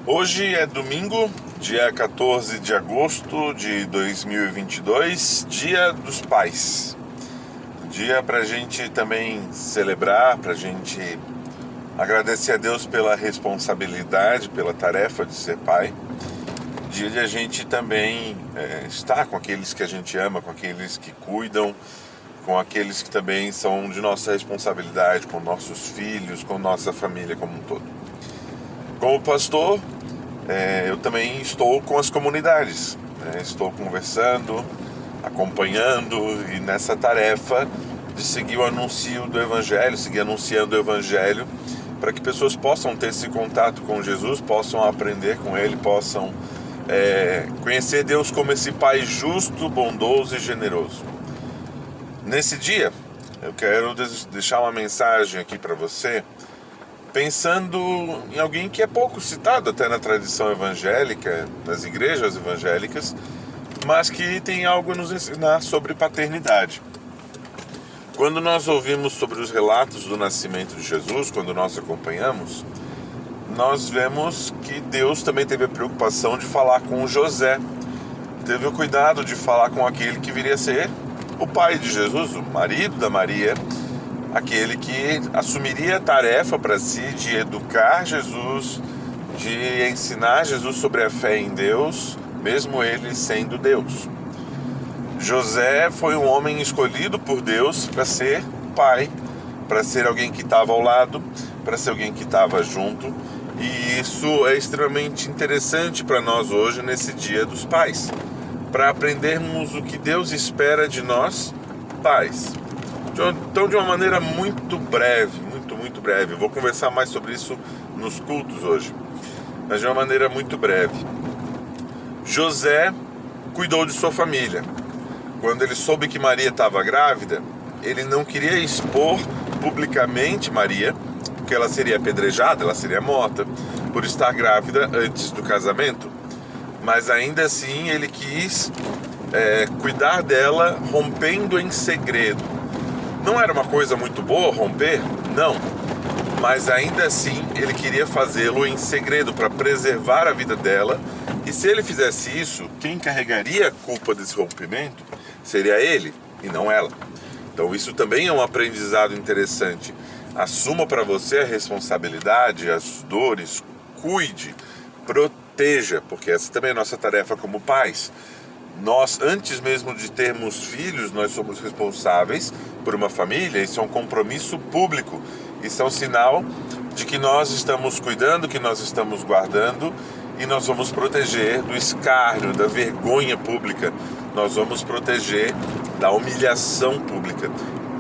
Hoje é domingo, dia 14 de agosto de 2022, Dia dos Pais. Dia para a gente também celebrar, para a gente agradecer a Deus pela responsabilidade, pela tarefa de ser pai. Dia de a gente também estar com aqueles que a gente ama, com aqueles que cuidam, com aqueles que também são de nossa responsabilidade, com nossos filhos, com nossa família como um todo. Como pastor, eu também estou com as comunidades, estou conversando, acompanhando e nessa tarefa de seguir o anúncio do Evangelho, seguir anunciando o Evangelho, para que pessoas possam ter esse contato com Jesus, possam aprender com Ele, possam conhecer Deus como esse Pai justo, bondoso e generoso. Nesse dia, eu quero deixar uma mensagem aqui para você, pensando em alguém que é pouco citado até na tradição evangélica, nas igrejas evangélicas, mas que tem algo a nos ensinar sobre paternidade. Quando nós ouvimos sobre os relatos do nascimento de Jesus, quando nós acompanhamos, nós vemos que Deus também teve a preocupação de falar com José, teve o cuidado de falar com aquele que viria a ser o pai de Jesus, o marido da Maria, aquele que assumiria a tarefa para si de educar Jesus, de ensinar Jesus sobre a fé em Deus, mesmo ele sendo Deus. José foi um homem escolhido por Deus para ser pai, para ser alguém que estava ao lado, para ser alguém que estava junto, e isso é extremamente interessante para nós hoje, nesse Dia dos Pais, para aprendermos o que Deus espera de nós, pais. Então, de uma maneira muito breve, muito breve, eu vou conversar mais sobre isso nos cultos hoje, mas de uma maneira muito breve. José cuidou de sua família. Quando ele soube que Maria estava grávida, ele não queria expor publicamente Maria, porque ela seria apedrejada, ela seria morta, por estar grávida antes do casamento. Mas ainda assim ele quis cuidar dela rompendo em segredo. Não era uma coisa muito boa romper? Não. Mas ainda assim ele queria fazê-lo em segredo para preservar a vida dela. E se ele fizesse isso, quem carregaria a culpa desse rompimento seria ele e não ela. Então isso também é um aprendizado interessante. Assuma para você a responsabilidade, as dores, cuide, proteja, porque essa também é a nossa tarefa como pais. Nós, antes mesmo de termos filhos, nós somos responsáveis por uma família. Isso é um compromisso público. Isso é um sinal de que nós estamos cuidando, que nós estamos guardando, e nós vamos proteger do escárnio, da vergonha pública. Nós vamos proteger da humilhação pública.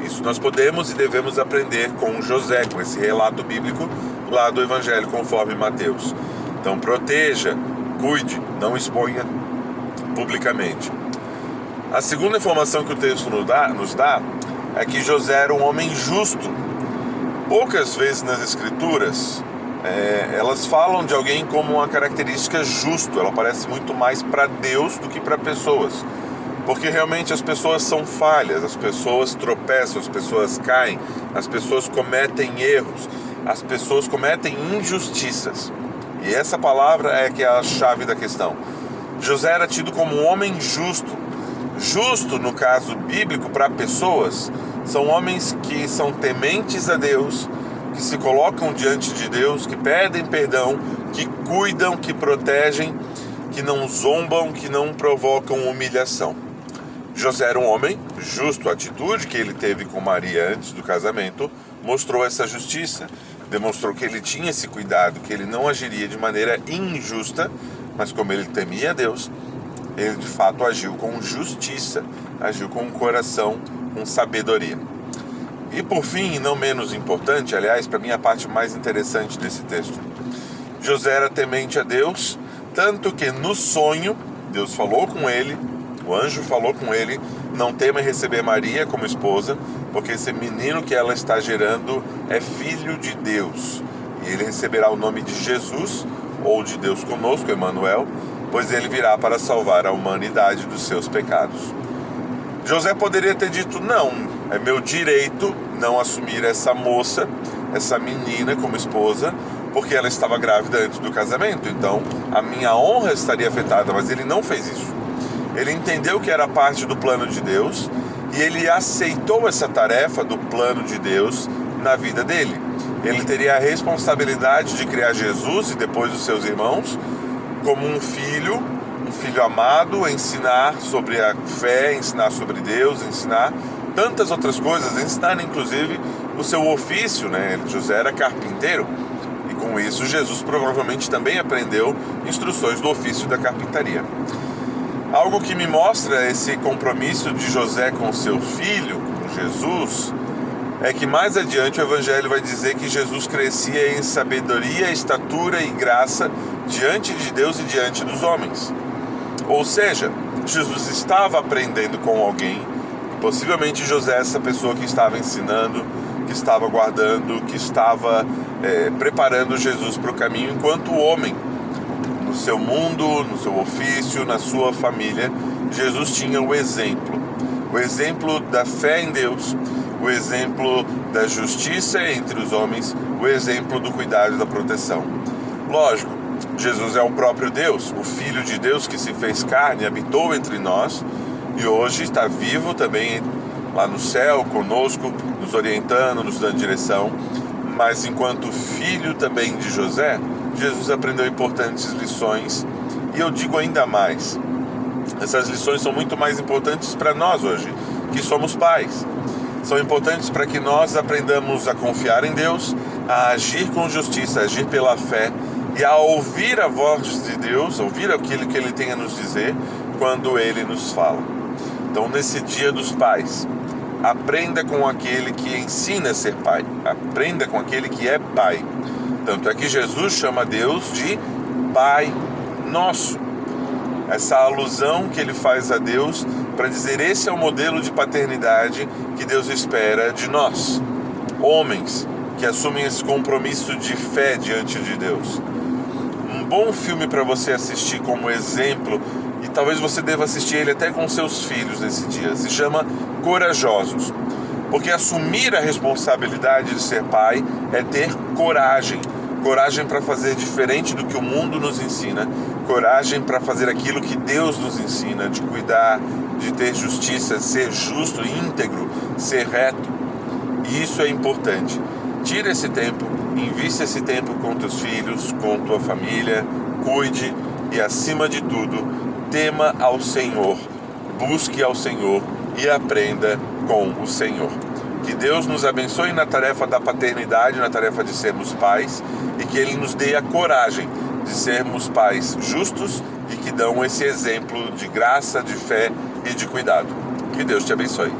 Isso nós podemos e devemos aprender com José, com esse relato bíblico lá do Evangelho conforme Mateus. Então proteja, cuide, não exponha publicamente. A segunda informação que o texto nos dá é que José era um homem justo. Poucas vezes nas escrituras elas falam de alguém como uma característica justo. Ela parece muito mais para Deus do que para pessoas, porque realmente as pessoas são falhas, as pessoas tropeçam, as pessoas caem, as pessoas cometem erros, as pessoas cometem injustiças. E essa palavra é que é a chave da questão. José era tido como um homem justo. Justo, no caso bíblico, para pessoas, são homens que são tementes a Deus, que se colocam diante de Deus, que pedem perdão, que cuidam, que protegem, que não zombam, que não provocam humilhação. José era um homem justo. A atitude que ele teve com Maria antes do casamento mostrou essa justiça, demonstrou que ele tinha esse cuidado, que ele não agiria de maneira injusta, mas como ele temia a Deus, ele de fato agiu com justiça, agiu com um coração, com sabedoria. E por fim, e não menos importante, aliás, para mim a parte mais interessante desse texto, José era temente a Deus, tanto que no sonho, Deus falou com ele, o anjo falou com ele: não tema receber Maria como esposa, porque esse menino que ela está gerando é filho de Deus, e ele receberá o nome de Jesus, ou de Deus conosco, Emanuel, pois ele virá para salvar a humanidade dos seus pecados. José poderia ter dito: não, é meu direito não assumir essa moça, essa menina como esposa, porque ela estava grávida antes do casamento, então a minha honra estaria afetada, mas ele não fez isso. Ele entendeu que era parte do plano de Deus e ele aceitou essa tarefa do plano de Deus na vida dele. Ele teria a responsabilidade de criar Jesus e depois os seus irmãos como um filho amado, ensinar sobre a fé, ensinar sobre Deus, ensinar tantas outras coisas, ensinar inclusive o seu ofício, né? José era carpinteiro e com isso Jesus provavelmente também aprendeu instruções do ofício da carpintaria. Algo que me mostra esse compromisso de José com seu filho, com Jesus, é que mais adiante o Evangelho vai dizer que Jesus crescia em sabedoria, estatura e graça diante de Deus e diante dos homens. Ou seja, Jesus estava aprendendo com alguém, possivelmente José, essa pessoa que estava ensinando, que estava guardando, que estava preparando Jesus para o caminho enquanto homem. No seu mundo, no seu ofício, na sua família, Jesus tinha o exemplo da fé em Deus, o exemplo da justiça entre os homens, o exemplo do cuidado e da proteção. Lógico, Jesus é o próprio Deus, o Filho de Deus que se fez carne, habitou entre nós e hoje está vivo também lá no céu conosco, nos orientando, nos dando direção. Mas enquanto filho também de José, Jesus aprendeu importantes lições e eu digo ainda mais. Essas lições são muito mais importantes para nós hoje, que somos pais. São importantes para que nós aprendamos a confiar em Deus, a agir com justiça, a agir pela fé e a ouvir a voz de Deus, ouvir aquilo que Ele tem a nos dizer quando Ele nos fala. Então, nesse Dia dos Pais, aprenda com aquele que ensina a ser pai, aprenda com aquele que é pai. Tanto é que Jesus chama Deus de Pai Nosso. Essa alusão que ele faz a Deus para dizer esse é o modelo de paternidade que Deus espera de nós, homens que assumem esse compromisso de fé diante de Deus. Um bom filme para você assistir como exemplo, e talvez você deva assistir ele até com seus filhos nesse dia, se chama Corajosos, porque assumir a responsabilidade de ser pai é ter coragem para fazer diferente do que o mundo nos ensina, coragem para fazer aquilo que Deus nos ensina, de cuidar, de ter justiça, ser justo, íntegro, ser reto. E isso é importante. Tira esse tempo, invista esse tempo com teus filhos, com tua família, cuide e, acima de tudo, tema ao Senhor, busque ao Senhor e aprenda com o Senhor. Que Deus nos abençoe na tarefa da paternidade, na tarefa de sermos pais, e que Ele nos dê a coragem de sermos pais justos e que dão esse exemplo de graça, de fé e de cuidado. Que Deus te abençoe.